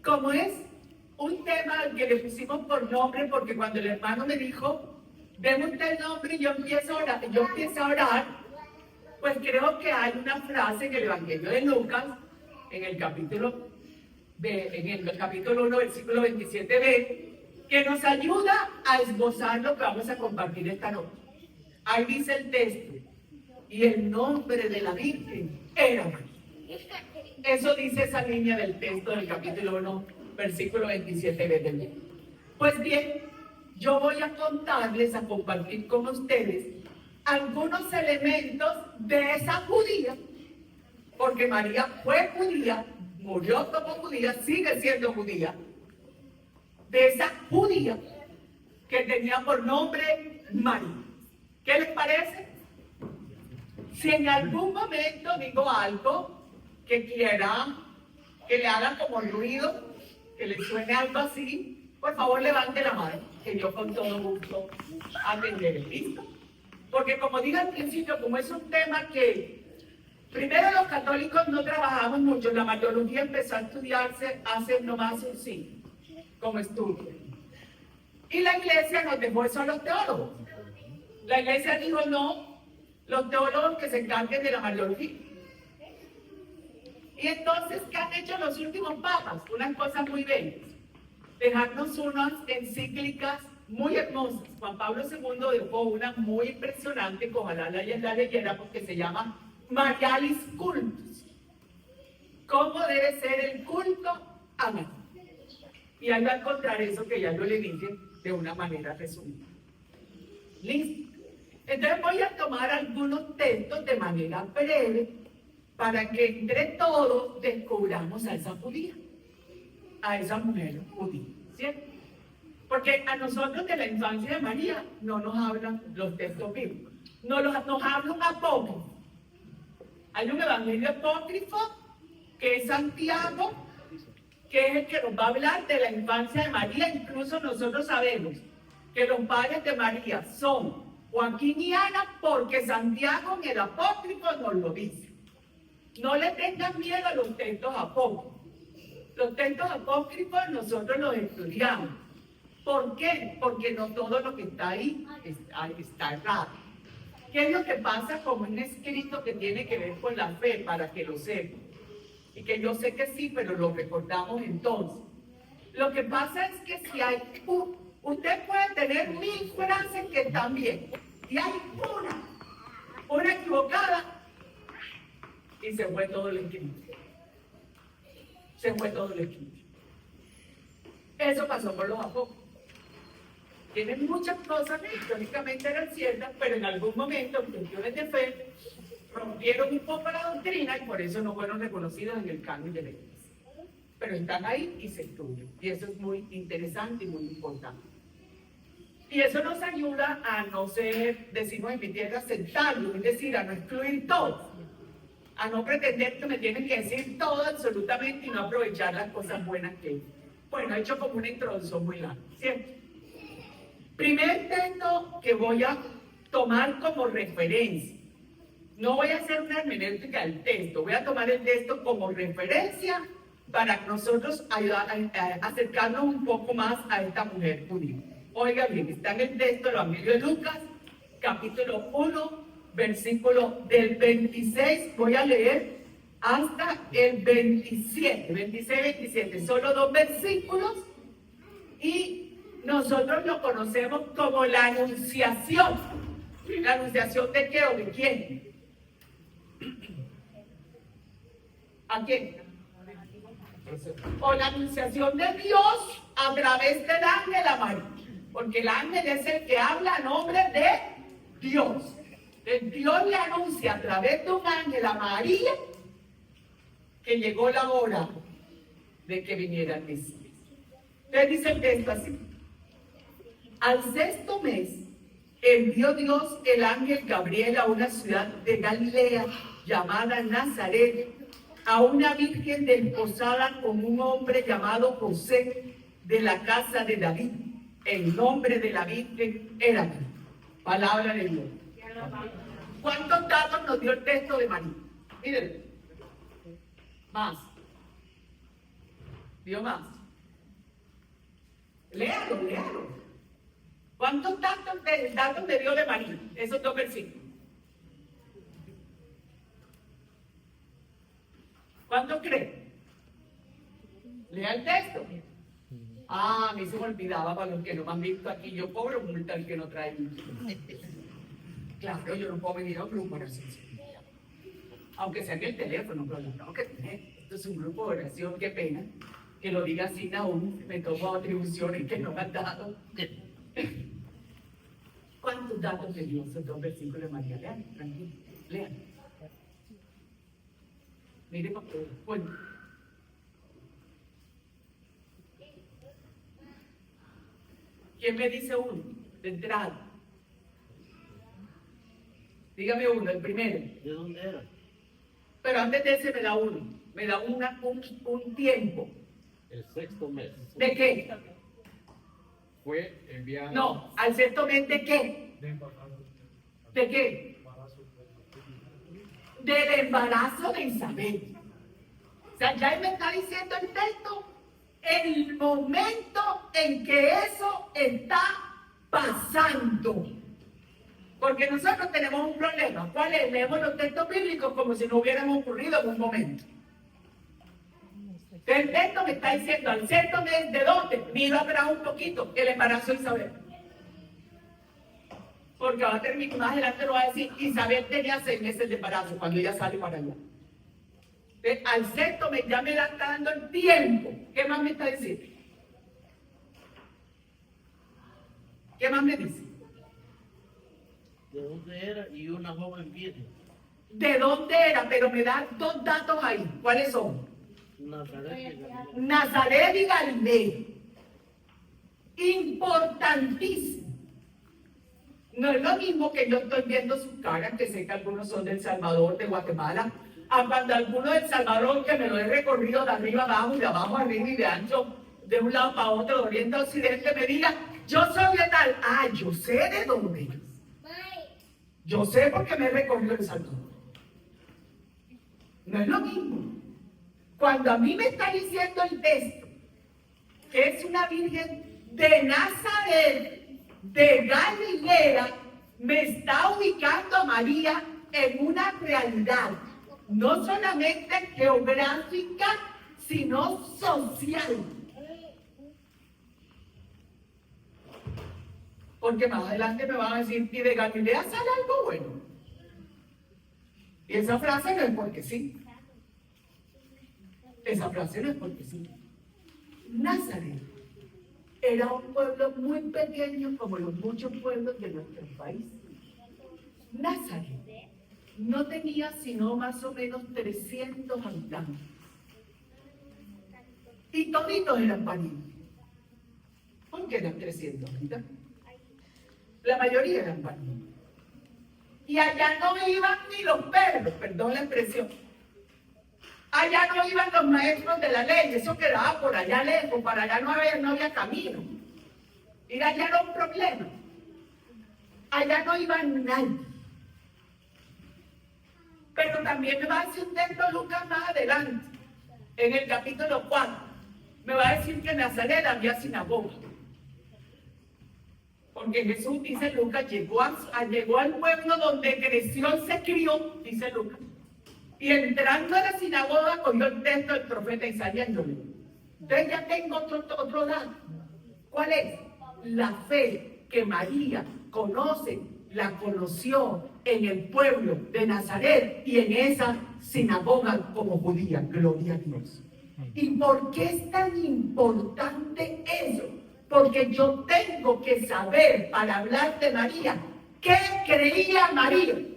como es un tema que le pusimos por nombre, porque cuando el hermano me dijo, deme usted el nombre y yo empiezo a orar, pues creo que hay una frase en el Evangelio de Lucas, en el capítulo 1, versículo 27b, que nos ayuda a esbozar lo que vamos a compartir esta noche. Ahí dice el texto, y el nombre de la Virgen era María. Eso dice esa línea del texto del capítulo 1, versículo 27b del libro. Pues bien, yo voy a contarles, a compartir con ustedes algunos elementos de esa judía, porque María fue judía, murió como judía, sigue siendo judía, de esa judía que tenía por nombre María. ¿Qué les parece? Si en algún momento digo algo que quiera que le haga como ruido, que le suene algo así, por favor levante la mano, que yo con todo gusto atenderé. ¿Listo? Porque como dije al principio, como es un tema que primero los católicos no trabajamos mucho, la mariología empezó a estudiarse hace nomás un siglo, como estudio. Y la iglesia nos dejó eso a los teólogos. La iglesia dijo no, los teólogos que se encarguen de la mariología. Y entonces, ¿qué han hecho los últimos papas? Unas cosas muy bellas. Dejarnos unas encíclicas muy hermosas. Juan Pablo II dejó una muy impresionante, que ojalá la leyera, porque se llama Marialis Cultus. ¿Cómo debe ser el culto a María? Y ahí va a encontrar eso que ya yo le dije de una manera resumida. ¿Listo? Entonces voy a tomar algunos textos de manera breve para que entre todos descubramos a esa judía, a esa mujer judía, ¿cierto? Porque a nosotros de la infancia de María no nos hablan los textos bíblicos, nos habla un apócrifo. Hay un evangelio apócrifo que es Santiago, que es el que nos va a hablar de la infancia de María. Incluso nosotros sabemos que los padres de María son Joaquín y Ana, porque Santiago en el apócrifo nos lo dice. No le tengan miedo a los textos apócrifos. Los textos apócrifos nosotros los estudiamos. ¿Por qué? Porque no todo lo que está ahí está errado. ¿Qué es lo que pasa con un escrito que tiene que ver con la fe, para que lo sepan? Y que yo sé que sí, pero lo recordamos entonces. Lo que pasa es que si hay usted puede tener 1000 frases que están bien, y hay una equivocada, y se fue todo el equilibrio. Se fue todo el equilibrio. Eso pasó por los apóstoles. Tienen muchas cosas que históricamente eran ciertas, pero en algún momento, cuestiones de fe, rompieron un poco la doctrina y por eso no fueron reconocidos en el canon de la iglesia. Pero están ahí y se estudian. Y eso es muy interesante y muy importante. Y eso nos ayuda a no ser, decimos en mi tierra, sectario, es decir, a no excluir todo. A no pretender que me tienen que decir todo absolutamente y no aprovechar las cosas buenas que hay. Bueno, he hecho como una introducción muy larga, ¿cierto? Primer texto que voy a tomar como referencia. No voy a hacer una hermenéutica del texto, voy a tomar el texto como referencia para nosotros acercarnos un poco más a esta mujer judía. Oiga bien, está en el texto del Evangelio de Lucas, capítulo 1, versículo del 26, voy a leer hasta el 27, 26, 27, solo 2 versículos, y nosotros lo conocemos como la anunciación. ¿La anunciación de qué o de quién? ¿A quién? O la anunciación de Dios a través del ángel a María, porque el ángel es el que habla a nombre de Dios. Dios le anuncia a través de un ángel a María que llegó la hora de que viniera el Mesías. Entonces dice el texto así: al 6º mes envió Dios el ángel Gabriel a una ciudad de Galilea llamada Nazaret, a una virgen desposada con un hombre llamado José, de la casa de David. El nombre de la virgen era María. Palabra de Dios. ¿Cuántos datos nos dio el texto de María? Miren, más. ¿Dio más? Léalo, léalo. ¿Cuántos datos me dio de María? Esos 2 versículos. ¿Cuánto cree? Lea el texto. A mí se me olvidaba para los que no me han visto aquí. Yo cobro multa al que no trae. Claro, yo no puedo venir a un grupo de oración. Aunque sea en el teléfono, pero lo tengo que tener. Esto es un grupo de oración, qué pena. Que lo diga así aún, me tomo atribuciones que no me han dado. ¿Cuántos datos me dio esos 2 versículos de María? Lean, tranquilo, lean. Miren, bueno. ¿Quién me dice uno? De entrada. Dígame uno, el primero. ¿De dónde era? Pero antes de ese me da uno. Me da un tiempo. El 6º mes. ¿De qué? Fue enviado. No, al 6º mes ¿de qué? ¿De qué? Del embarazo de Isabel. O sea, ya él me está diciendo el texto el momento en que eso está pasando. Porque nosotros tenemos un problema. ¿Cuál es? Leemos los textos bíblicos como si no hubieran ocurrido en un momento. El texto me está diciendo al 6º mes, ¿de dónde? Mira atrás un poquito, el embarazo de Isabel. Porque va a terminar, más adelante lo va a decir, Isabel tenía 6 meses de embarazo cuando ella sale para allá. Entonces, al 6º mes ya me está dando el tiempo. ¿Qué más me está diciendo? ¿Qué más me dice? ¿De dónde era? Y una joven virgen. ¿De dónde era? Pero me da 2 datos ahí. ¿Cuáles son? Nazaret de Galilea. Nazaret y Galilea. Importantísimo. No es lo mismo que yo estoy viendo sus caras, que sé que algunos son del Salvador, de Guatemala, a cuando alguno del Salvador, que me lo he recorrido de arriba abajo y de abajo arriba y de ancho, de un lado para otro, de oriente a occidente, me diga, yo soy de tal. Ah, yo sé de dónde. Yo sé porque me he recorrido el Salvador. No es lo mismo. Cuando a mí me está diciendo el texto que es una virgen de Nazaret, de Galilea, me está ubicando a María en una realidad, no solamente geográfica, sino social. Porque más adelante me van a decir, y de Galilea sale algo bueno. Y esa frase no es porque sí. Esa frase no es porque sí. Nazaret era un pueblo muy pequeño como los muchos pueblos de nuestro país. Nazaret no tenía sino más o menos 300 habitantes. Y toditos eran parientes. ¿Por qué eran 300 habitantes? La mayoría eran parientes. Y allá no iban ni los perros, perdón la expresión. Allá no iban los maestros de la ley, eso quedaba por allá lejos, para allá no había camino. Ir allá era un problema. Allá no iban nadie. Pero también me va a decir un texto Lucas más adelante, en el capítulo 4, me va a decir que en Nazaret había sinagoga. Porque Jesús, dice Lucas, llegó al pueblo donde creció y se crió, dice Lucas. Y entrando a la sinagoga cogió el texto del profeta Isaías y lo leyó. Entonces ya tengo otro dato. ¿Cuál es? La fe que María la conoció en el pueblo de Nazaret y en esa sinagoga como judía. Gloria a Dios. ¿Y por qué es tan importante eso? Porque yo tengo que saber, para hablar de María, ¿qué creía María?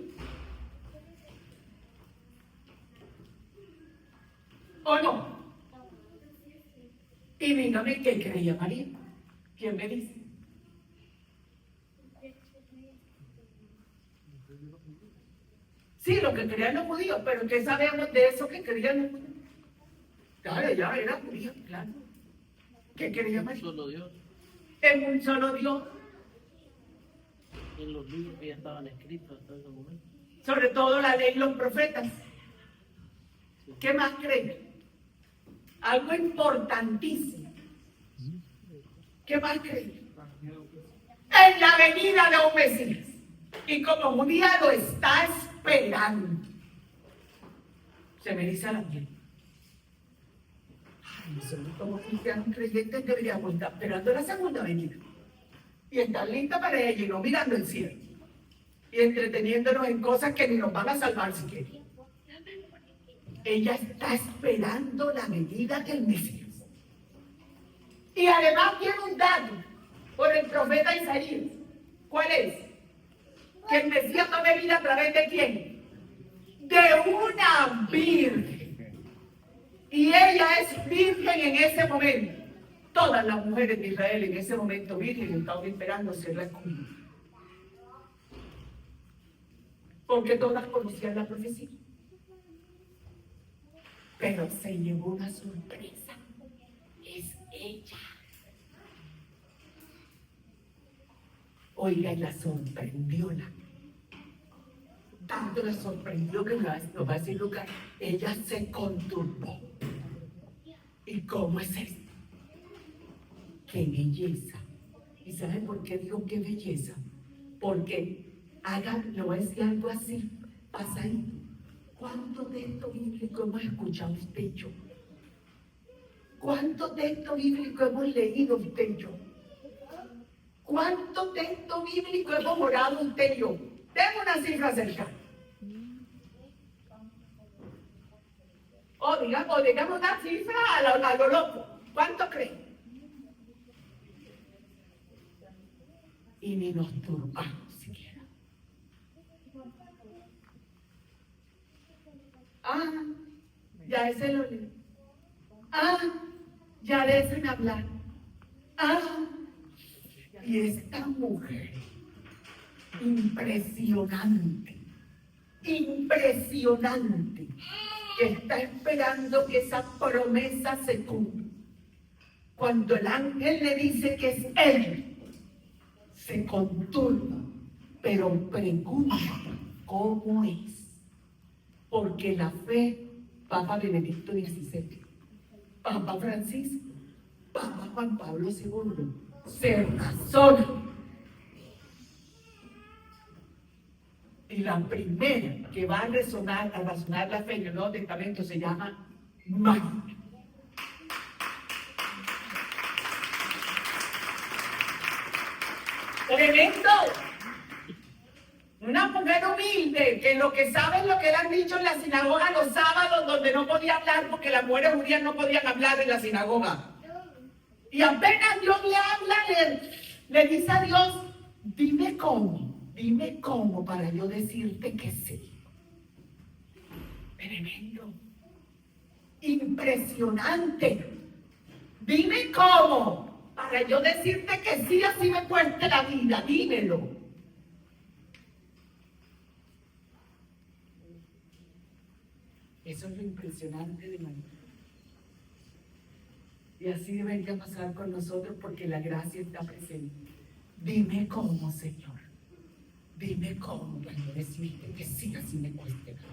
¿O no? Y dígame qué creía María. ¿Quién me dice? Sí, lo que creían los judíos, pero ¿qué sabemos de eso que creían los judíos? Claro, ella era judía, claro. ¿Qué creía María? Solo Dios. En un solo Dios. En los libros que ya estaban escritos hasta ese momento. Sobre todo la ley y los profetas. ¿Qué más creen? algo importantísimo. ¿Qué más creen? En la venida de un Mesías. Y como un día lo está esperando. Se me dice la piel. Ay, nosotros como cristianos creyentes deberíamos estar esperando la segunda venida. Y estar listos para ella y no mirando el cielo. Y entreteniéndonos en cosas que ni nos van a salvar siquiera. Ella está esperando la venida del Mesías. Y además tiene un dato por el profeta Isaías. ¿Cuál es? Que el Mesías no venía a través de quién? De una virgen. Y ella es virgen en ese momento. Todas las mujeres de Israel en ese momento virgen estaban esperando ser escogidas. Porque todas conocían la profecía. Pero se llevó una sorpresa. Es ella. Oiga, y la sorprendió. Tanto la sorprendió que lo va a decir Lucas. Ella se conturbó. ¿Y cómo es esto? ¡Qué belleza! ¿Y saben por qué digo qué belleza? Porque le voy a decir algo así, pasa ahí. ¿Cuánto texto bíblico hemos escuchado usted y yo? ¿Cuánto texto bíblico hemos leído usted y yo? ¿Cuánto texto bíblico hemos orado usted y yo? Denme una cifra cercana. O digamos una cifra a lo loco. ¿Cuánto creen? Y ni nos turbamos siquiera. Ya ese lo leí. Ya déjenme hablar. Y esta mujer, impresionante, que está esperando que esa promesa se cumpla. Cuando el ángel le dice que es él, se conturba, pero pregunta cómo es. Porque la fe, Papa Benedicto XVI, Papa Francisco, Papa Juan Pablo II, se razona. Y la primera que va a razonar la fe en el Nuevo Testamento se llama María. Tremendo. Una mujer humilde, que lo que sabe es lo que le han dicho en la sinagoga los sábados, donde no podía hablar porque las mujeres judías no podían hablar en la sinagoga. Y apenas Dios le habla, le dice a Dios, dime cómo para yo decirte que sí. Tremendo. Impresionante. Dime cómo para yo decirte que sí, así me cueste la vida, dímelo. Eso es lo impresionante de María. Y así debería pasar con nosotros porque la gracia está presente. Dime cómo, Señor. Dime cómo para yo decirte que sí, así me cueste la vida.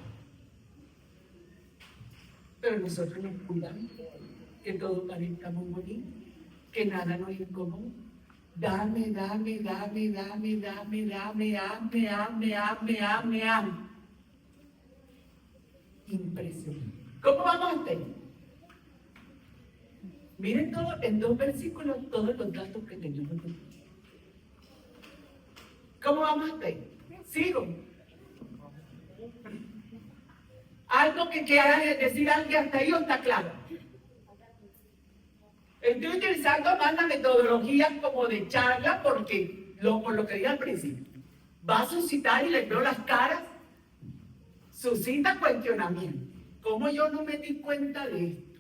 Pero nosotros nos cuidamos, que todo parezca muy bonito, que nada nos incomoda. Dame. Impresionante. ¿Cómo vamos a hacer? Miren todo, en 2 versículos todos los datos que tenemos. ¿Cómo vamos a hacer? Sigo. Algo que quiera decir alguien hasta ahí, ¿o está claro? Estoy utilizando más la metodología como de charla porque, por lo que dije al principio, va a suscitar, y les veo las caras, suscita cuestionamiento. ¿Cómo yo no me di cuenta de esto?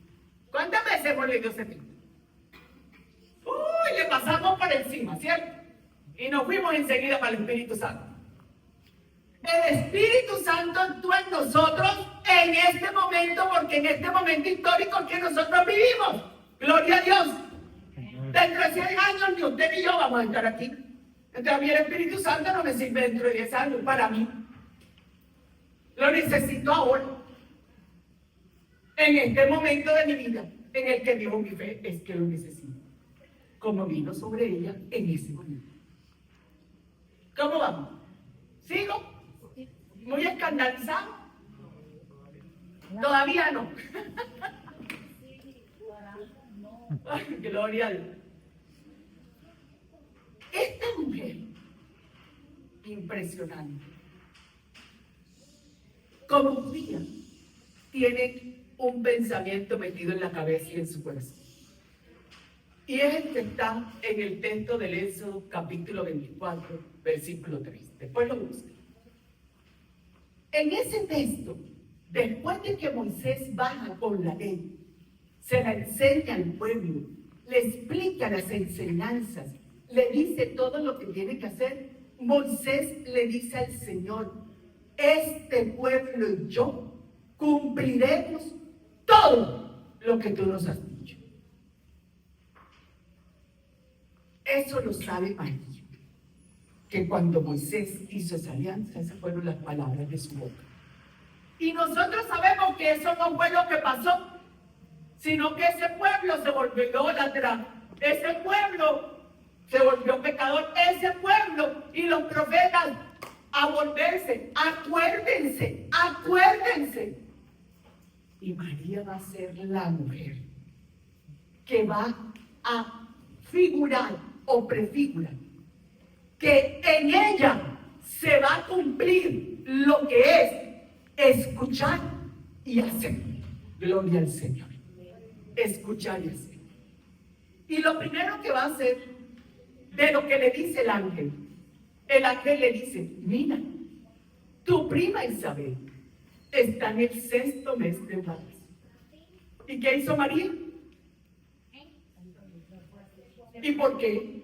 ¿Cuántas veces hemos leído ese tema? Le pasamos por encima, ¿cierto? Y nos fuimos enseguida para el Espíritu Santo. El Espíritu Santo actúa en nosotros en este momento, porque en este momento histórico que nosotros vivimos. Gloria a Dios. Dentro de 100 años ni usted ni yo vamos a estar aquí. Entonces a mí el Espíritu Santo no me sirve dentro de 10 años para mí. Lo necesito ahora. En este momento de mi vida. en el que dijo mi fe es que lo necesito, como vino sobre ella en ese momento. ¿Cómo vamos? ¿Sigo? ¿Muy escandalizado? Todavía no. Ay, gloria a Dios. Esta mujer, impresionante, como judía, tiene un pensamiento metido en la cabeza y en su corazón. Y es el que está en el texto del Éxodo, capítulo 24, versículo 3. Después lo busca. En ese texto, después de que Moisés baja con la ley, se la enseña al pueblo, le explica las enseñanzas, le dice todo lo que tiene que hacer. Moisés le dice al Señor: este pueblo y yo cumpliremos todo lo que tú nos has dicho. Eso lo sabe María, que cuando Moisés hizo esa alianza, esas fueron las palabras de su boca. Y nosotros sabemos que eso no fue lo que pasó, sino que ese pueblo se volvió idólatra, ese pueblo se volvió pecador, ese pueblo y los profetas a volverse. Acuérdense, acuérdense. Y María va a ser la mujer que va a figurar o prefigurar que en ella se va a cumplir lo que es escuchar y hacer. Gloria al Señor. Escuchar y hacer. Y lo primero que va a hacer, de lo que le dice el ángel le dice: mira, tu prima Isabel está en el 6º mes de embarazo. ¿Y qué hizo María? ¿Y por qué?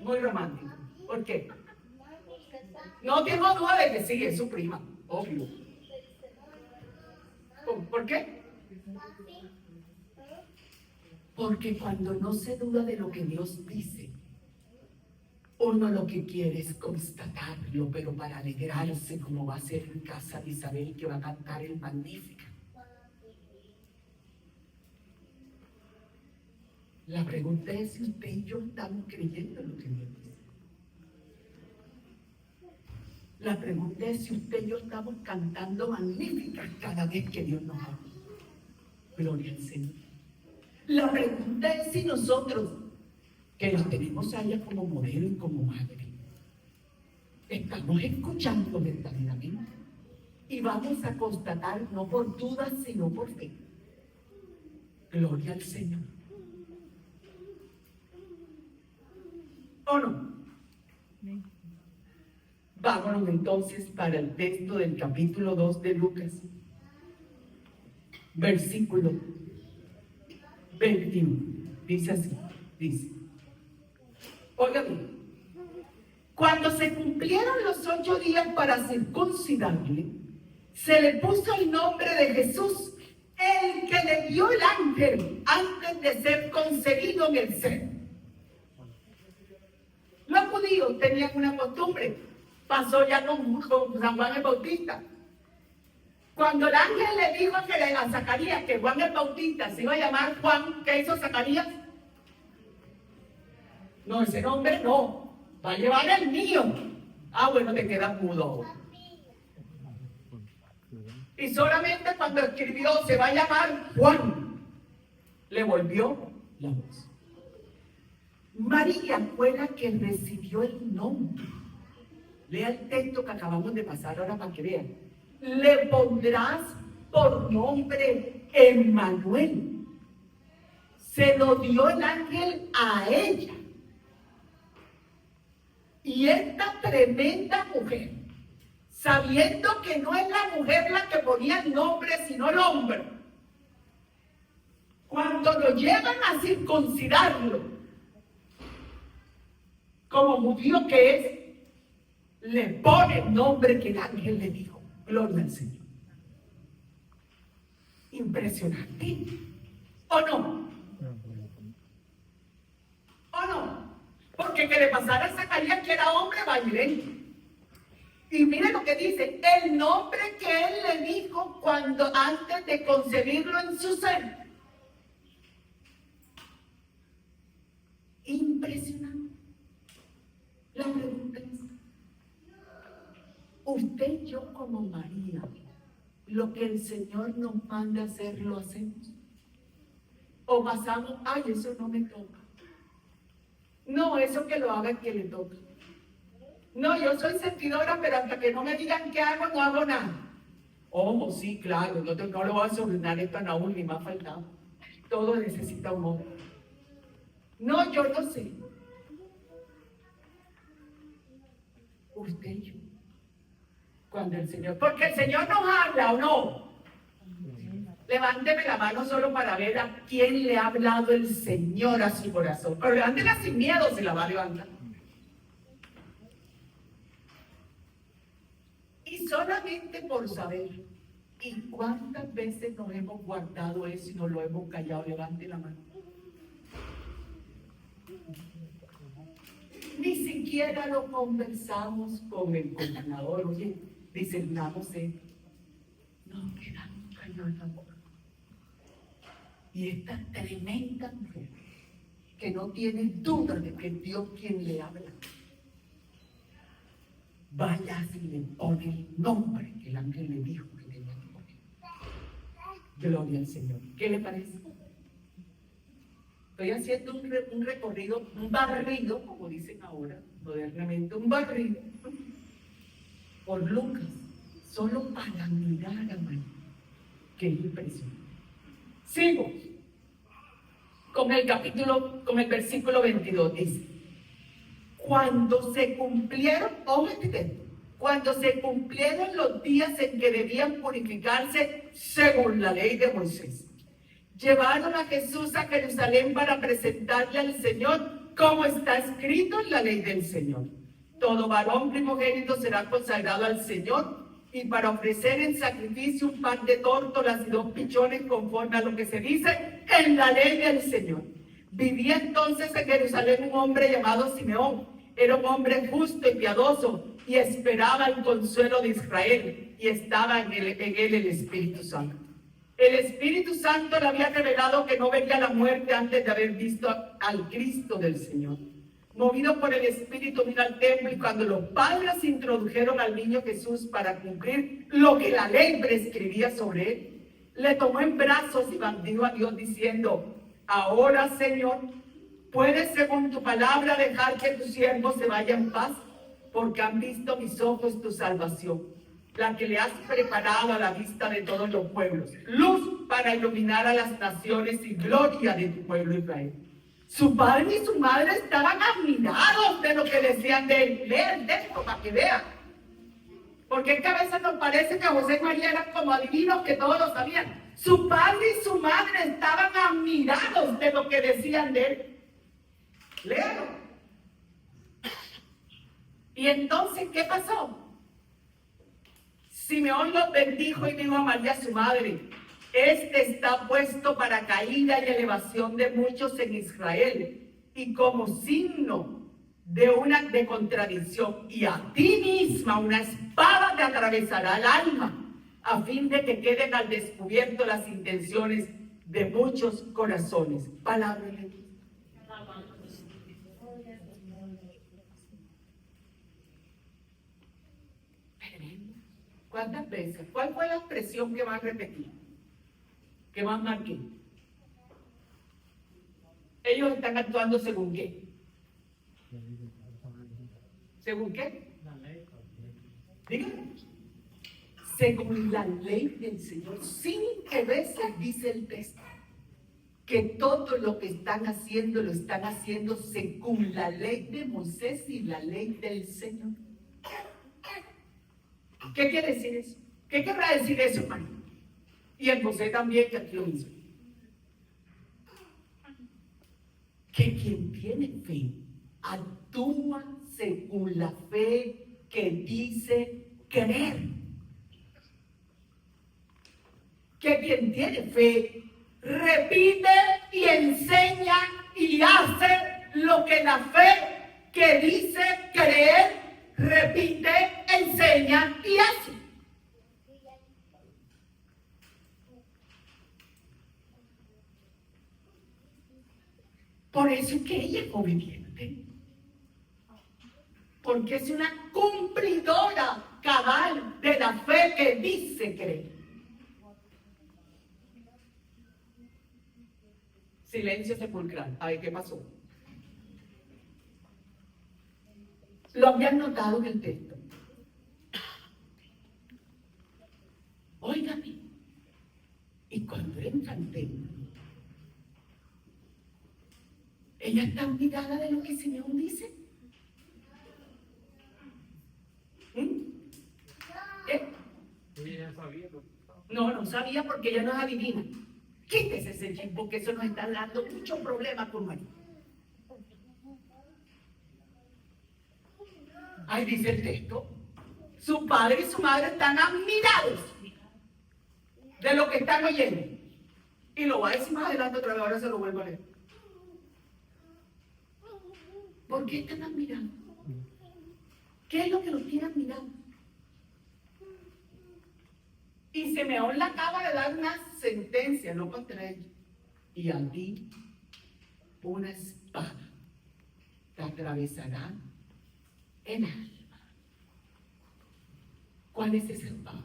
Muy romántico. ¿Por qué? No tengo duda de que sí, es su prima, obvio. ¿Por qué? Porque cuando no se duda de lo que Dios dice, uno lo que quiere es constatarlo, pero para alegrarse, como va a ser en casa de Isabel, que va a cantar el Magnífica. La pregunta es si usted y yo estamos creyendo lo que Dios dice. La pregunta es si usted y yo estamos cantando Magnífica cada vez que Dios nos habla. Gloria al Señor. La pregunta es si nosotros, que la tenemos a ella como modelo y como madre, estamos escuchando verdaderamente y vamos a constatar no por dudas sino por fe. Gloria al Señor. ¿O no? Vámonos entonces para el texto del capítulo 2 de Lucas, versículo 21. Dice así, dice: oigan, cuando se cumplieron los 8 días para circuncidarle, se le puso el nombre de Jesús, el que le dio el ángel antes de ser concebido en el seno. Los judíos tenían una costumbre, pasó ya con San Juan el Bautista. Cuando el ángel le dijo a Zacarías que Juan el Bautista se iba a llamar Juan, ¿qué hizo Zacarías? No, ese nombre no, va a llevar el mío. Ah, bueno, te quedas mudo. Y solamente cuando escribió se va a llamar Juan, le volvió la voz. María fue la que recibió el nombre. Lea el texto que acabamos de pasar ahora para que vean. Le pondrás por nombre Emmanuel. Se lo dio el ángel a ella. Y esta tremenda mujer, sabiendo que no es la mujer la que ponía el nombre, sino el hombre, cuando lo llevan a circuncidarlo, como judío que es, le pone el nombre que el ángel le dijo. Gloria al Señor. Impresionante. ¿O no? ¿O no? Porque que le pasara a Zacarías que era hombre, va y ven. Y mire lo que dice, el nombre que él le dijo cuando antes de concebirlo en su seno. Impresionante. La pregunta es, usted y yo como María, lo que el Señor nos manda hacer, ¿lo hacemos? O pasamos, ay, eso no me toca. No, eso que lo haga el que le toca. No, yo soy sentidora, pero hasta que no me digan qué hago, no hago nada. Oh, sí, claro, no le voy a solucionar esto a Naúl, ni más faltaba. Todo necesita un hombre. No, yo no sé. Usted y yo. Cuando el Señor, porque el Señor nos habla o no. Levánteme la mano solo para ver a quién le ha hablado el Señor a su corazón. Pero levántela sin miedo, se la va a levantar. Y solamente por saber, ¿y cuántas veces nos hemos guardado eso y nos lo hemos callado? Levante la mano. Ni siquiera lo conversamos con el gobernador. Oye, discernamos esto. No, quedamos callados en la boca. Y esta tremenda mujer, que no tiene duda de que Dios quien le habla, vaya y le pone el nombre que el ángel le dijo que tenía que poner. Gloria al Señor. ¿Qué le parece? Estoy haciendo un recorrido, un barrido, como dicen ahora, modernamente, un barrido por Lucas, solo para mirar a María. Qué impresión. Sigo con el versículo 22, dice, cuando se cumplieron los días en que debían purificarse según la ley de Moisés, llevaron a Jesús a Jerusalén para presentarle al Señor, como está escrito en la ley del Señor. Todo varón primogénito será consagrado al Señor, y para ofrecer en sacrificio un par de tórtolas y 2 pichones conforme a lo que se dice en la ley del Señor. Vivía entonces en Jerusalén un hombre llamado Simeón. Era un hombre justo y piadoso y esperaba el consuelo de Israel, y estaba en él el Espíritu Santo. El Espíritu Santo le había revelado que no vería la muerte antes de haber visto al Cristo del Señor. Movido por el Espíritu, vino al templo, y cuando los padres introdujeron al niño Jesús para cumplir lo que la ley prescribía sobre él, le tomó en brazos y bendijo a Dios diciendo, ahora, Señor, puedes según tu palabra dejar que tu siervo se vaya en paz, porque han visto mis ojos tu salvación, la que le has preparado a la vista de todos los pueblos, luz para iluminar a las naciones y gloria de tu pueblo Israel. Su padre y su madre estaban admirados de lo que decían de él. Lean esto para que vean. Porque es que a veces nos parece que José y María eran como adivinos que todos lo sabían. Su padre y su madre estaban admirados de lo que decían de él. Léalo. Y entonces, ¿qué pasó? Simeón los bendijo y dijo a María su madre, este está puesto para caída y elevación de muchos en Israel, y como signo de contradicción, y a ti misma una espada te atravesará el alma, a fin de que queden al descubierto las intenciones de muchos corazones. Palabra de Dios. ¿Cuántas veces? ¿Cuál fue la expresión que más repetí? ¿Qué más marqué? Ellos están actuando según qué. ¿Según qué? Díganme. Según la ley del Señor. 5 veces dice el texto que todo lo que están haciendo lo están haciendo según la ley de Moisés y la ley del Señor. ¿Qué quiere decir eso? ¿Qué querrá decir eso, hermano? Y en José también, que aquí lo hizo. Que quien tiene fe actúa según la fe que dice creer. Que quien tiene fe repite y enseña y hace lo que la fe que dice creer repite, enseña y hace. Por eso es que ella es obediente. Porque es una cumplidora cabal de la fe que dice creer. Silencio sepulcral. A ver qué pasó. Lo habían notado en el texto. Óigame. Y cuando entra al templo, ella está olvidada de lo que Simeón dice. Ella ya sabía lo que estaba. No sabía porque ella no es adivina. Quítese ese chip porque eso nos está dando muchos problemas con María. Ahí dice el texto. Su padre y su madre están admirados de lo que están oyendo. Y lo va a decir más adelante otra vez, ahora se lo vuelvo a leer. ¿Por qué están admirados? ¿Qué es lo que los tiene admirados? Y Simeón le acaba de dar una sentencia, no contra ellos. Y a ti una espada te atravesará en el alma. ¿Cuál es esa espada?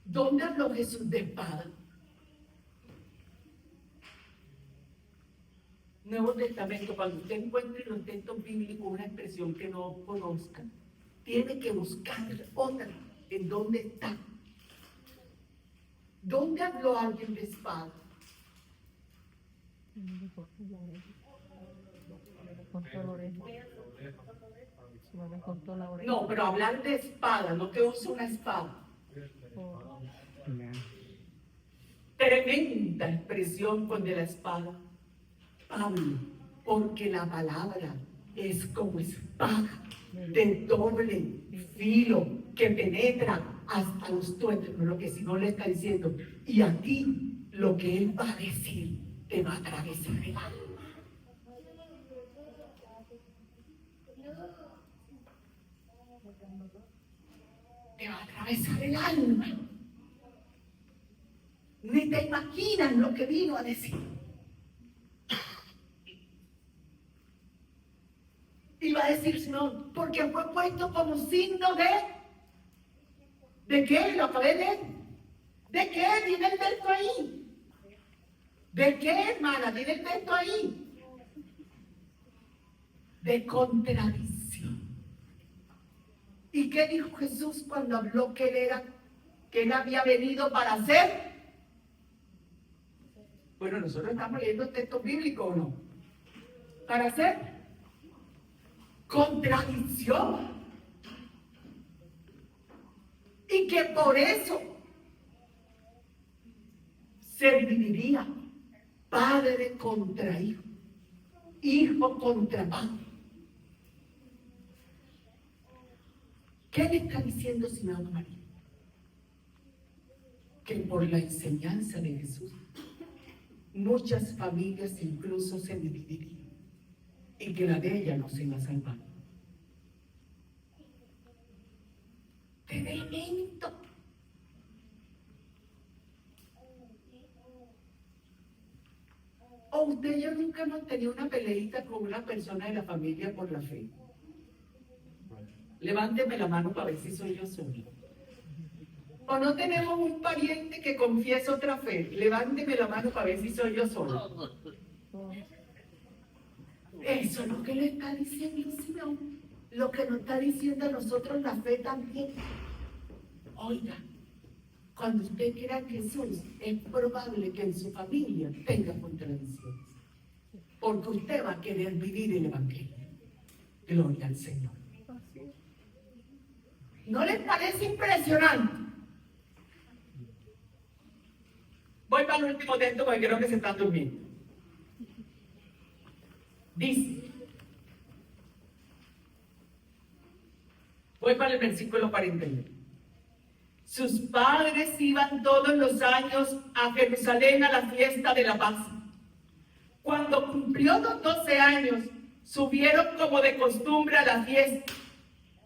¿Dónde habló Jesús de espada? Nuevo Testamento, cuando usted encuentre en los textos bíblicos una expresión que no conozca, tiene que buscar otra. ¿En dónde está? ¿Dónde habló alguien de espada? No, pero hablar de espada, no que use una espada. Tremenda expresión con de la espada. Pablo, porque la palabra es como espada de doble filo que penetra hasta los tuétanos, lo que si no le está diciendo, y a ti lo que él va a decir te va a atravesar el alma. Te va a atravesar el alma. Ni te imaginas lo que vino a decir. Y va a decir, no, porque fue puesto como signo ¿de qué? Lo acabé de leer. ¿De qué? Tiene el texto ahí. ¿De qué, hermana? Tiene el texto ahí. De contradicción. ¿Y qué dijo Jesús cuando habló que él había venido para hacer? Bueno, nosotros estamos leyendo textos bíblicos, ¿o no? Para hacer contradicción. Y que por eso se dividiría padre contra hijo, hijo contra padre. ¿Qué le está diciendo Simeón a María? Que por la enseñanza de Jesús, muchas familias incluso se dividirían y que la de ella no se iba a salvar. Tremendo. O usted y yo nunca hemos tenido una peleita con una persona de la familia por la fe. Levánteme la mano para ver si soy yo solo. O no tenemos un pariente que confiese otra fe. Levánteme la mano para ver si soy yo solo. Eso es lo que le está diciendo Simeón. Lo que nos está diciendo a nosotros la fe también. Oiga, cuando usted quiera a Jesús, es probable que en su familia tenga contradicciones. Porque usted va a querer vivir el Evangelio. Gloria al Señor. ¿No les parece impresionante? Voy para el último texto porque creo que se están durmiendo. Dice, voy para el versículo 41. Sus padres iban todos los años a Jerusalén a la fiesta de la Pascua. Cuando cumplió los 12 años, subieron como de costumbre a la fiesta.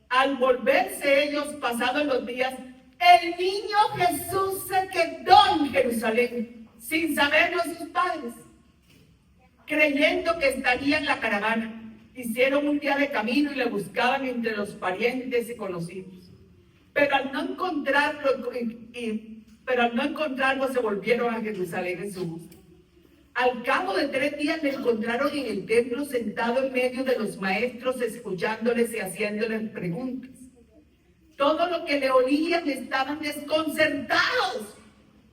Al volverse ellos, pasados los días, el niño Jesús se quedó en Jerusalén, sin saberlo sus padres. Creyendo que estaría en la caravana, hicieron un día de camino y le buscaban entre los parientes y conocidos. Pero al no encontrarlo, se volvieron a Jerusalén en su búsqueda. Al cabo de 3 días le encontraron en el templo sentado en medio de los maestros, escuchándoles y haciéndoles preguntas. Todo lo que le oían estaban desconcertados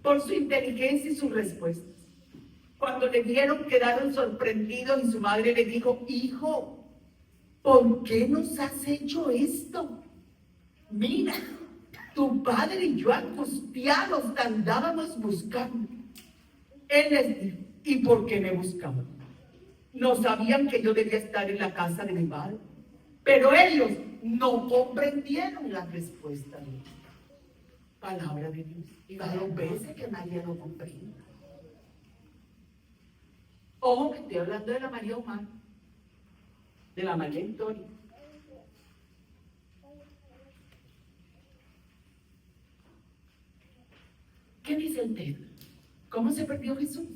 por su inteligencia y sus respuestas. Cuando le vieron, quedaron sorprendidos y su madre le dijo: hijo, ¿por qué nos has hecho esto? Mira, tu padre y yo angustiados te andábamos buscando. Él les dijo: ¿y por qué me buscaban? No sabían que yo debía estar en la casa de mi padre. Pero ellos no comprendieron la respuesta de Dios. Palabra de Dios. Y las 2 veces que María no comprende. Ojo, que estoy hablando de la María humana, de la María histórica. ¿Qué dice el texto? ¿Cómo se perdió Jesús?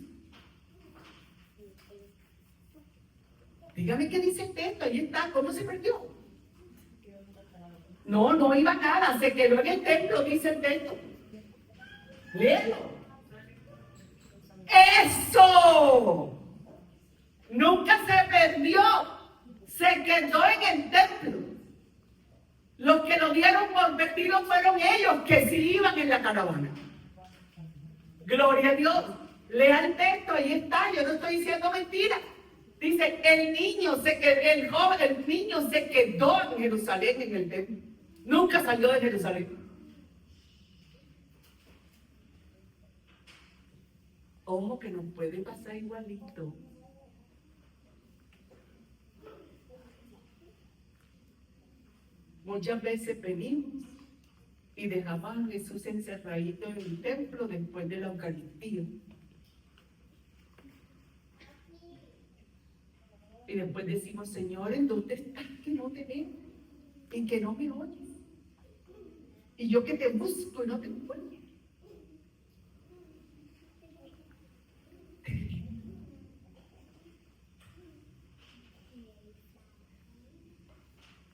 Dígame qué dice el texto, ahí está, ¿cómo se perdió? No, no iba nada, se quedó en el templo, dice el texto. Léelo. ¡Eso! Nunca se perdió, se quedó en el templo. Los que lo dieron por perdido fueron ellos, que sí iban en la caravana. Gloria a Dios. Lea el texto, ahí está, yo no estoy diciendo mentira. Dice, el niño se quedó en Jerusalén, en el templo. Nunca salió de Jerusalén. Ojo, que nos puede pasar igualito. Muchas veces venimos y dejamos a Jesús encerradito en el templo después de la Eucaristía. Y después decimos: Señor, ¿en dónde estás que no te veo? ¿En que no me oyes? Y yo que te busco y no te encuentro.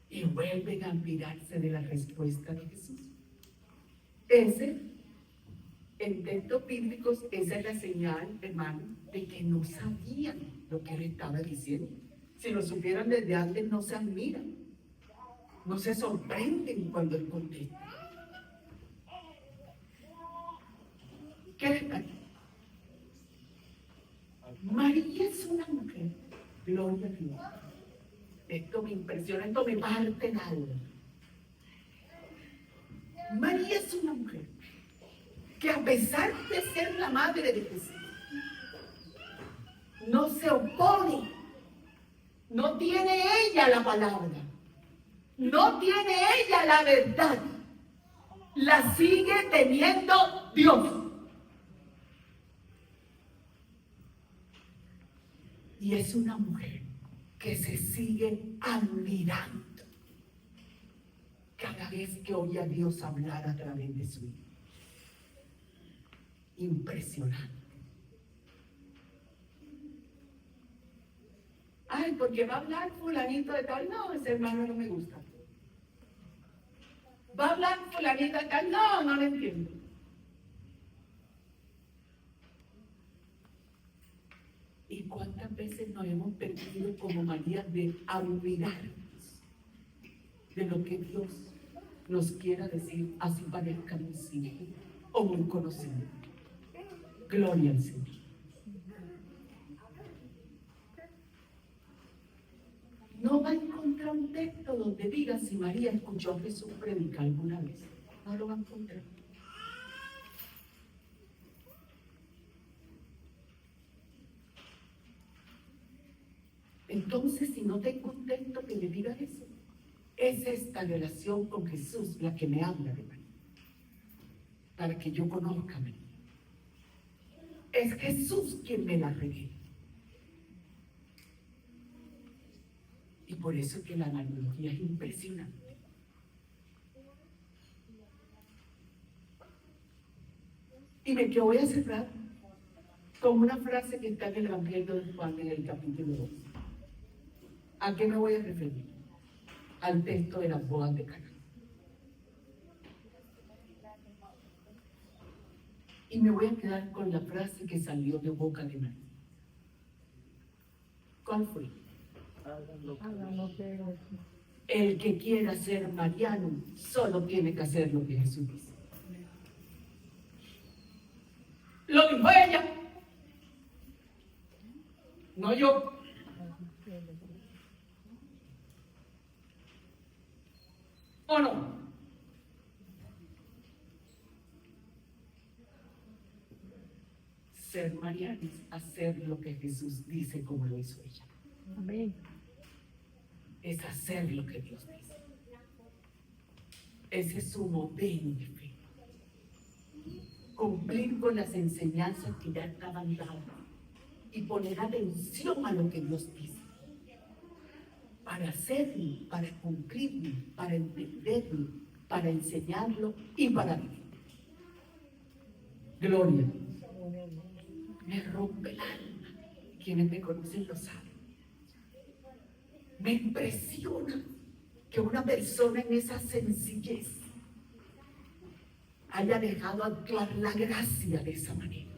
Y vuelven a olvidarse de la respuesta de Jesús. En textos bíblicos, esa es la señal, hermano, de que no sabían lo que él estaba diciendo. Si lo supieran desde antes, no se admiran, no se sorprenden cuando él contesta. ¿Qué les parece? María es una mujer, gloria a Dios. Esto me impresiona, esto me parte el alma. María es una mujer que, a pesar de ser la madre de Jesús, no se opone, no tiene ella la palabra, no tiene ella la verdad, la sigue teniendo Dios. Y es una mujer que se sigue admirando cada vez que oye a Dios hablar a través de su hijo. Impresionante. Ay, porque va a hablar fulanito de tal. No, ese hermano no me gusta. Va a hablar fulanito de tal. No, no lo entiendo. ¿Y cuántas veces nos hemos perdido como María de admirarnos de lo que Dios nos quiera decir, así parezca muy simple o muy conocido? Gloria al Señor. No va a encontrar un texto donde diga si María escuchó a Jesús predicar alguna vez. No lo va a encontrar. Entonces, si no tengo un texto que me diga eso, es esta relación con Jesús la que me habla de María, para que yo conozca a María. Es Jesús quien me la revela. Y por eso que la analogía es impresionante. Que voy a cerrar con una frase que está en el Evangelio de Juan en el capítulo 2. ¿A qué me voy a referir? Al texto de las bodas de Caná. Y me voy a quedar con la frase que salió de boca de María. ¿Cuál fue? El que quiera ser mariano solo tiene que hacer lo que Jesús dice. Lo dijo ella, no yo. ¿O no? Ser mariano es hacer lo que Jesús dice como lo hizo ella. Amén. Es hacer lo que Dios dice. Ese es su modelo de fe. Cumplir con las enseñanzas que ya estaban dadas y poner atención a lo que Dios dice. Para hacerlo, para cumplirlo, para entenderlo, para enseñarlo y para vivir. Gloria. Me rompe el alma. Quienes me conocen lo saben. Me impresiona que una persona en esa sencillez haya dejado actuar la gracia de esa manera.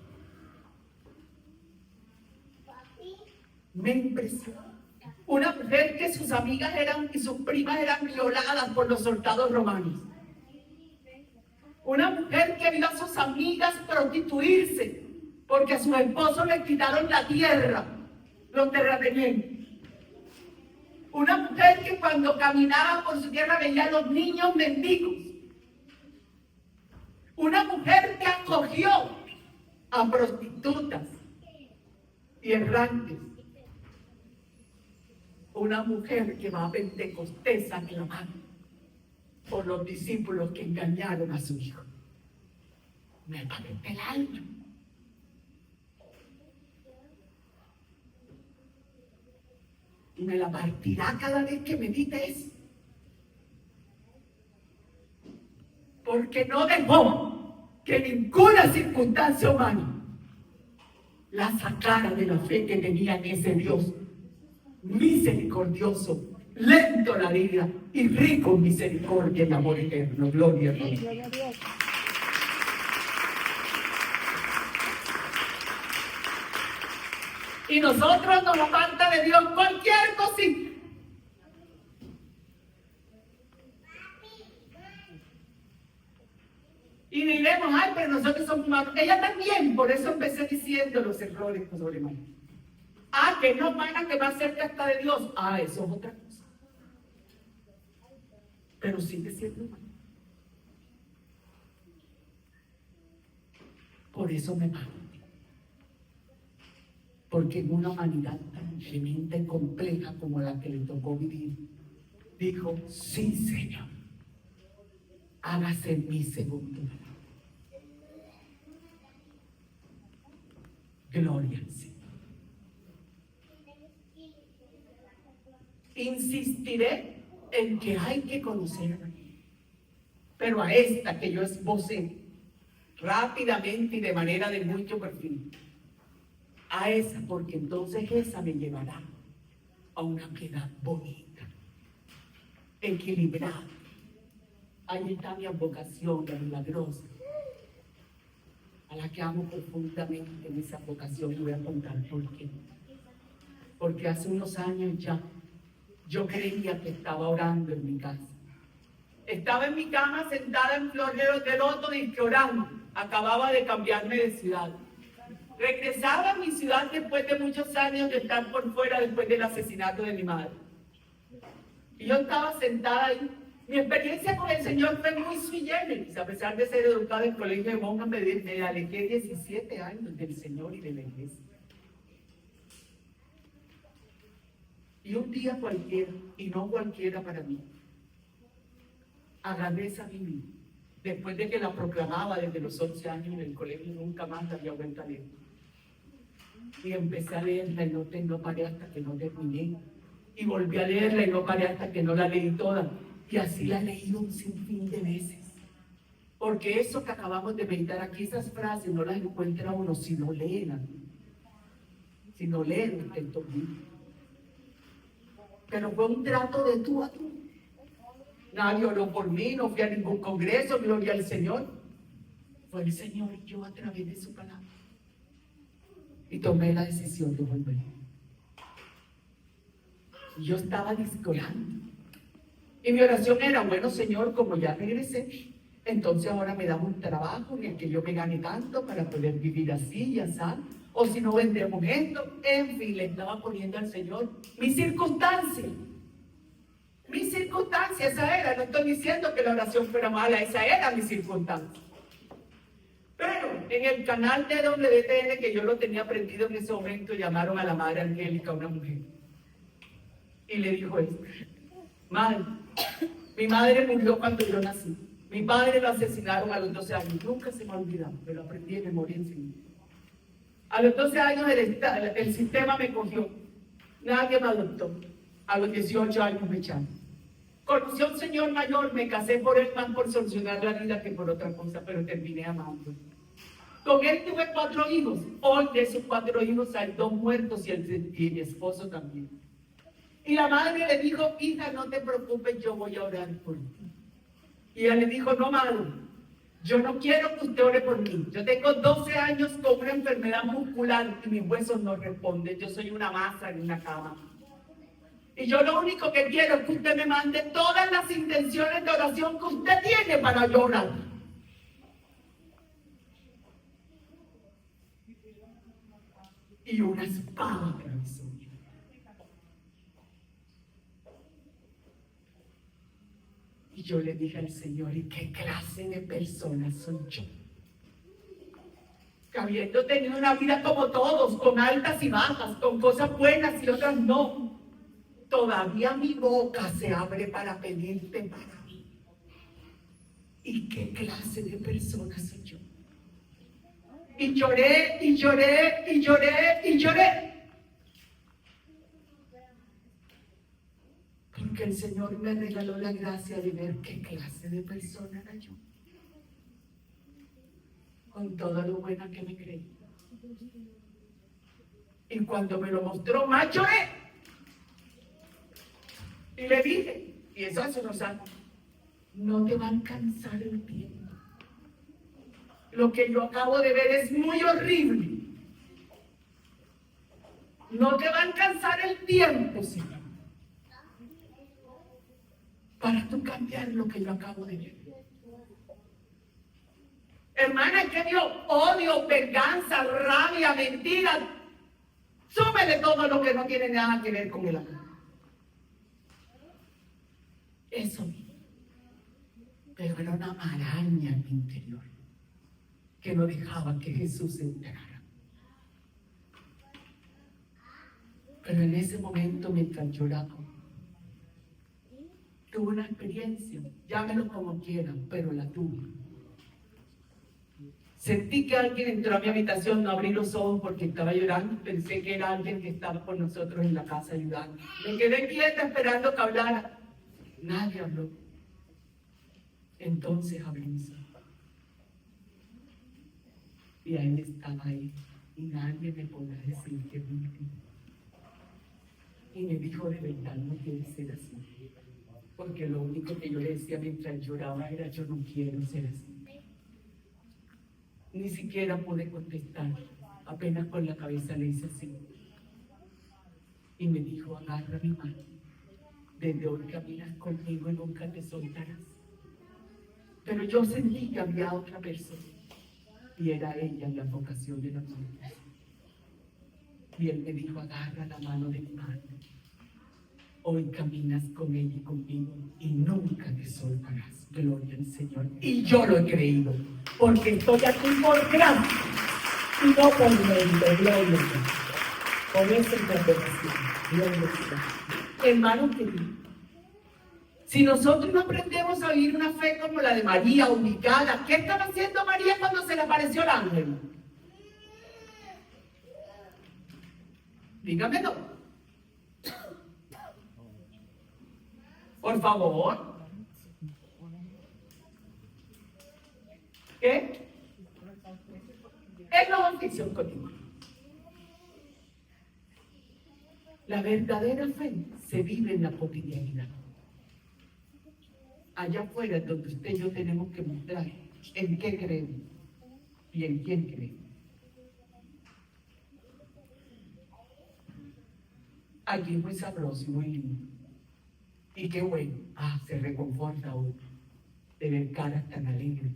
Me impresiona. Una mujer que sus amigas y sus primas eran violadas por los soldados romanos. Una mujer que vio a sus amigas prostituirse porque a sus esposos le quitaron la tierra, los terratenientes. Una mujer que cuando caminaba por su tierra veía a los niños mendigos. Una mujer que acogió a prostitutas y errantes. Una mujer que va a Pentecostés a clamar por los discípulos que engañaron a su hijo. Me parte el alma. Y me la partirá cada vez que medite eso. Porque no dejó que ninguna circunstancia humana la sacara de la fe que tenía en ese Dios misericordioso, lento a la ira y rico en misericordia y amor eterno. Gloria a Dios. Gloria a Dios. Y nosotros nos aparta de Dios cualquier cosita. Y diremos, ay, pero nosotros somos humanos. Ella también, por eso empecé diciendo los errores sobre María. Ah, que no humana, que va cerca hasta de Dios. Ah, eso es otra cosa. Pero sigue siendo humana. Por eso me mato. Porque en una humanidad tan tremenda y compleja como la que le tocó vivir, dijo, sí, Señor, hágase en mí según tu palabra. Gloria al Señor. Insistiré en que hay que conocerla, pero a esta que yo esbocé rápidamente y de manera de mucho perfil, a esa, porque entonces esa me llevará a una piedad bonita, equilibrada. Ahí está mi vocación, la milagrosa, a la que amo profundamente en esa vocación. Y voy a contar por qué. Porque hace unos años ya yo creía que estaba orando en mi casa. Estaba en mi cama sentada en floreros de loto y orando. Acababa de cambiarme de ciudad. Regresaba a mi ciudad después de muchos años de estar por fuera después del asesinato de mi madre. Y yo estaba sentada ahí. Mi experiencia con el Señor fue muy sui generis. A pesar de ser educada en colegio de monjas, me alejé 17 años del Señor y de la iglesia. Y un día cualquiera, y no cualquiera para mí, agarré esa Biblia. Después de que la proclamaba desde los 11 años en el colegio, nunca más la había vuelto a leer. Y empecé a leerla y no paré hasta que no terminé. Y volví a leerla y no paré hasta que no la leí toda. Y así la he leído un sinfín de veces. Porque eso que acabamos de meditar aquí, esas frases no las encuentra uno si no leen. Si no leen el texto bíblico. Pero fue un trato de tú a tú. Nadie oró por mí, no fui a ningún congreso, gloria al Señor. Fue el Señor y yo a través de su palabra. Y tomé la decisión de volver. Y yo estaba discolando. Y mi oración era, bueno, Señor, como ya regresé, entonces ahora me da un trabajo en el que yo me gane tanto para poder vivir así y así. O si no vendré momento. En fin, le estaba poniendo al Señor mi circunstancia. Mi circunstancia, esa era. No estoy diciendo que la oración fuera mala, esa era mi circunstancia. Pero en el canal de WTN, que yo lo tenía aprendido en ese momento, llamaron a la madre Angélica, una mujer. Y le dijo esto: madre, mi madre murió cuando yo nací. Mi padre lo asesinaron a los 12 años. Nunca se me ha olvidado, me lo aprendí de memoria encima. A los 12 años el sistema me cogió. Nadie me adoptó. A los 18 años me echaron. Conocí a un señor mayor, me casé por él más por solucionar la vida que por otra cosa, pero terminé amando. Con él tuve 4 hijos. Hoy de esos 4 hijos hay 2 muertos y mi esposo también. Y la madre le dijo: hija, no te preocupes, yo voy a orar por ti. Y ella le dijo: no, madre, yo no quiero que usted ore por mí. Yo tengo 12 años con una enfermedad muscular y mis huesos no responden. Yo soy una masa en una cama. Y yo lo único que quiero es que usted me mande todas las intenciones de oración que usted tiene para yo orar. Y una espada atravesó. Y yo le dije al Señor: ¿y qué clase de persona soy yo? Que habiendo tenido una vida como todos, con altas y bajas, con cosas buenas y otras no, todavía mi boca se abre para pedirte para mí. ¿Y qué clase de persona soy yo? Y lloré, y lloré, y lloré, y lloré. Porque el Señor me regaló la gracia de ver qué clase de persona era yo. Con todo lo buena que me creí. Y cuando me lo mostró, más lloré. Y le dije, y eso hace unos años: no te va a alcanzar el tiempo. Lo que yo acabo de ver es muy horrible. No te va a alcanzar el tiempo, Señor, para tú cambiar lo que yo acabo de ver. Hermana, es que dio odio, venganza, rabia, mentira. Súmele todo lo que no tiene nada que ver con el amor. Eso mismo. Pero era una maraña en mi interior que no dejaba que Jesús se enterara. Pero en ese momento, mientras lloraba, tuve una experiencia, llámelo como quieran, pero la tuve. Sentí que alguien entró a mi habitación, no abrí los ojos porque estaba llorando, pensé que era alguien que estaba con nosotros en la casa ayudando. Me quedé quieta esperando que hablara. Nadie habló. Entonces habló un Señor. Y Él estaba ahí, y nadie me podrá decir que es mentira. Y me dijo: de verdad no quiere ser así. Porque lo único que yo le decía mientras lloraba era: yo no quiero ser así. Ni siquiera pude contestar, apenas con la cabeza le hice así. Y me dijo: agarra mi mano, desde hoy caminas conmigo y nunca te soltarás. Pero yo sentí que había otra persona, y era ella la vocación de la muerte. Y él me dijo: agarra la mano de mi madre. Hoy caminas con ella y conmigo y nunca te soltarás. Gloria al Señor. Y yo lo he creído, porque estoy aquí por gracia y no por mérito. Gloria al Señor. Con esa interpretación. Gloria al Señor. Hermanos queridos, si nosotros no aprendemos a vivir una fe como la de María, ubicada, ¿qué estaba haciendo María cuando se le apareció el ángel? Dígamelo. Por favor. ¿Qué? Es no ficción continua. La verdadera fe se vive en la cotidianidad. Allá afuera es donde usted y yo tenemos que mostrar en qué creemos y en quién creemos. Aquí es muy sabroso y muy lindo. Y qué bueno, se reconforta uno de ver caras tan alegres,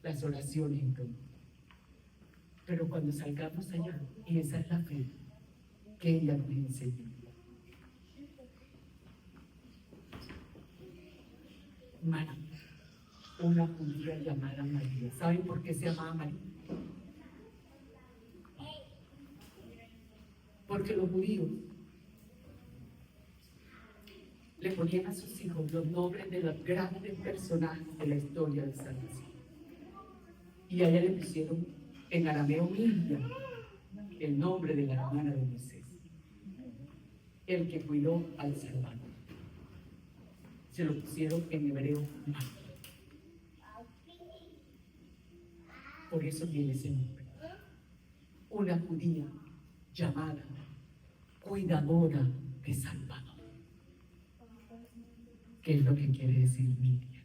las oraciones y todo. Pero cuando salgamos allá, y esa es la fe que ella nos enseñó. María, una judía llamada María. ¿Saben por qué se llamaba María? Porque los judíos le ponían a sus hijos los nombres de los grandes personajes de la historia de salvación. Y a ella le pusieron en arameo Miriam el nombre de la hermana de Moisés, el que cuidó al Salvador. Se lo pusieron en hebreo María. Por eso tiene ese nombre. Una judía llamada cuidadora de Salvador. ¿Qué es lo que quiere decir Miriam?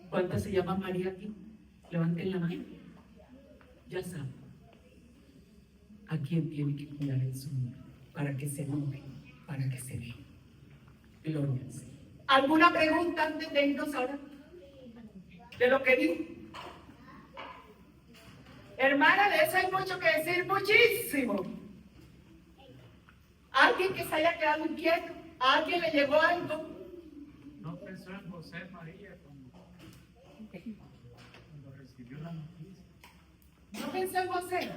¿Cuántas se llaman María aquí? Levanten la mano. Ya saben a quién tiene que cuidar en su nombre, para que se nombre, para que se vea. Gloria al Señor. ¿Alguna pregunta antes de irnos ahora? De lo que dijo. Hermana, de eso hay mucho que decir, muchísimo. Alguien que se haya quedado inquieto, a alguien le llegó algo. No pensó en José María cuando recibió la noticia. No pensé en José.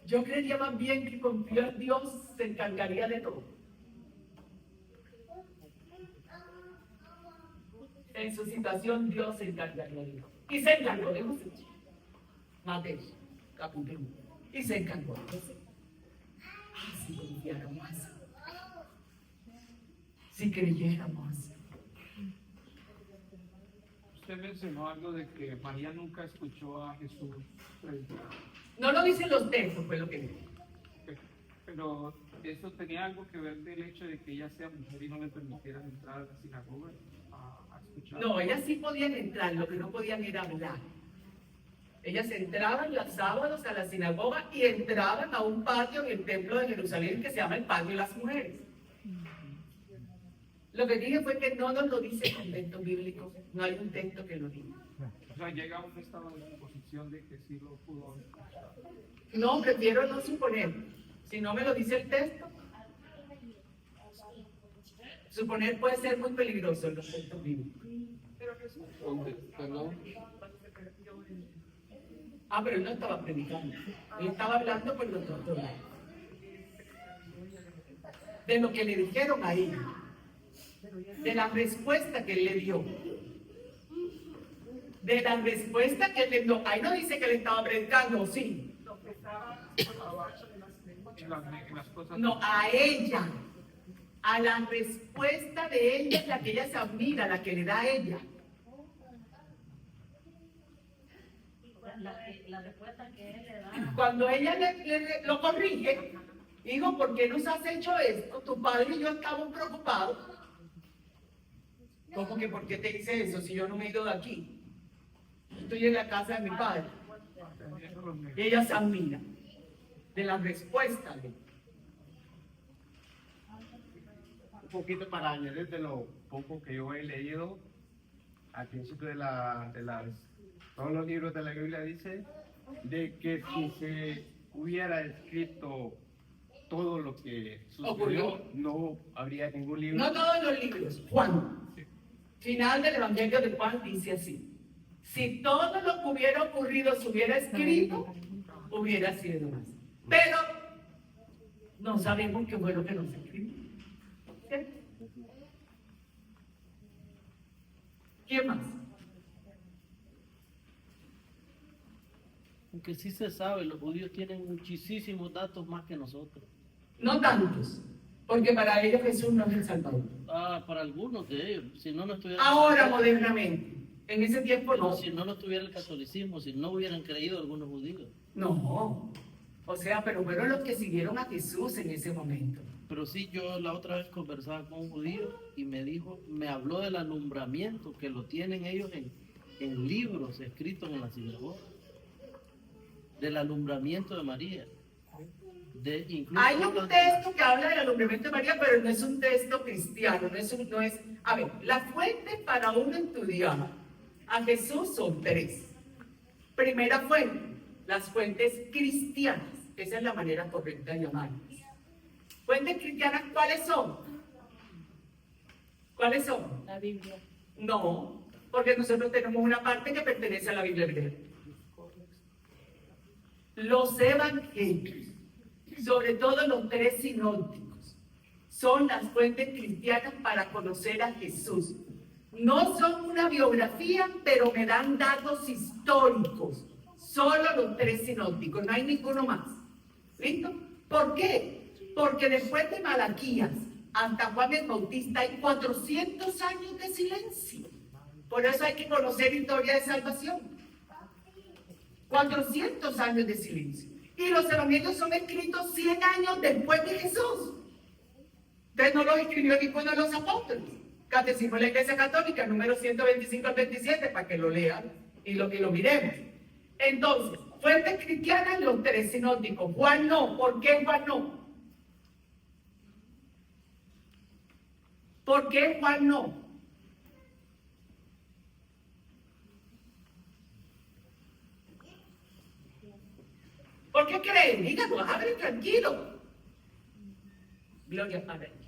Yo creía más bien que confió en Dios, se encargaría de todo. En su situación, Dios se encargaría de todo. Y se encargó de José. Mateo, capítulo 1. Y se encargó de José. Si confiáramos así. Si creyéramos así. Usted mencionó algo de que María nunca escuchó a Jesús predicar. No lo dicen los textos, fue lo que dijo. Pero eso tenía algo que ver del hecho de que ella sea mujer y no le permitieran entrar a la sinagoga a escuchar. No, ellas sí podían entrar, lo que no podían era hablar. Ellas entraban los sábados a la sinagoga y entraban a un patio en el templo de Jerusalén que se llama el patio de las mujeres. Lo que dije fue que no nos lo dice el texto bíblico, no hay un texto que lo diga. O sea, llega a un estado de posición de que sí lo pudo escuchar. No, prefiero no suponer. Si no me lo dice el texto, suponer puede ser muy peligroso en los textos bíblicos. Perdón. Pero él no estaba predicando. Él estaba hablando por los otros lados. De lo que le dijeron a ella. De la respuesta que él le dio. De la respuesta que él le dio. Ahí no dice que él estaba predicando, sí. Las cosas. No, a ella. A la respuesta de ella, la que ella se admira, la que le da a ella. La respuesta que él le da. Cuando ella lo corrige, dijo, ¿por qué nos has hecho esto? Tu padre y yo estamos preocupados. ¿Cómo que por qué te hice eso si yo no me he ido de aquí? Estoy en la casa de mi padre. Y ella se admira de la respuesta de él. Un poquito para añadir de lo poco que yo he leído al principio de todos los libros de la Biblia dice de que si se hubiera escrito todo lo que sucedió, no habría ningún libro. No todos los libros. Juan. Final del Evangelio de Juan dice así. Si todo lo que hubiera ocurrido se hubiera escrito, hubiera sido más. Pero no sabemos qué fue lo que nos escribió. ¿Cierto? ¿Quién más? Aunque sí se sabe, los judíos tienen muchísimos datos más que nosotros. No tantos. Porque para ellos Jesús no es el Salvador. Para algunos de ellos, si no, no estuviera. Ahora modernamente, en ese tiempo no. Si no estuviera el catolicismo, si no hubieran creído algunos judíos. No. O sea, pero fueron los que siguieron a Jesús en ese momento. Pero sí, yo la otra vez conversaba con un judío y me habló del alumbramiento que lo tienen ellos en libros escritos en la sinagoga. Del alumbramiento de María. Incluso Hay un texto que habla del alumbramiento de María, pero no es un texto cristiano, no es. A ver, la fuente para uno estudiar a Jesús son tres. Primera fuente, las fuentes cristianas. Esa es la manera correcta de llamarlas. Fuentes cristianas, ¿cuáles son? ¿Cuáles son? La Biblia. No, porque nosotros tenemos una parte que pertenece a la Biblia hebrea. Los evangelios, sobre todo los tres sinópticos, son las fuentes cristianas para conocer a Jesús. No son una biografía, pero me dan datos históricos. Solo los tres sinópticos, no hay ninguno más. ¿Listo? ¿Por qué? Porque después de Malaquías hasta Juan el Bautista hay 400 años de silencio. Por eso hay que conocer historia de salvación. 400 años de silencio. Y los evangelios son escritos 100 años después de Jesús. Entonces no los escribió ninguno de los apóstoles. Catecismo de la Iglesia Católica, número 125 al 27, para que lo lean y lo miremos. Entonces, fuentes cristianas, los tres sinópticos. Juan no. ¿Por qué Juan no? ¿Por qué Juan no? ¿Por qué creen? Díganlo, hablen tranquilo. Gloria al Padre.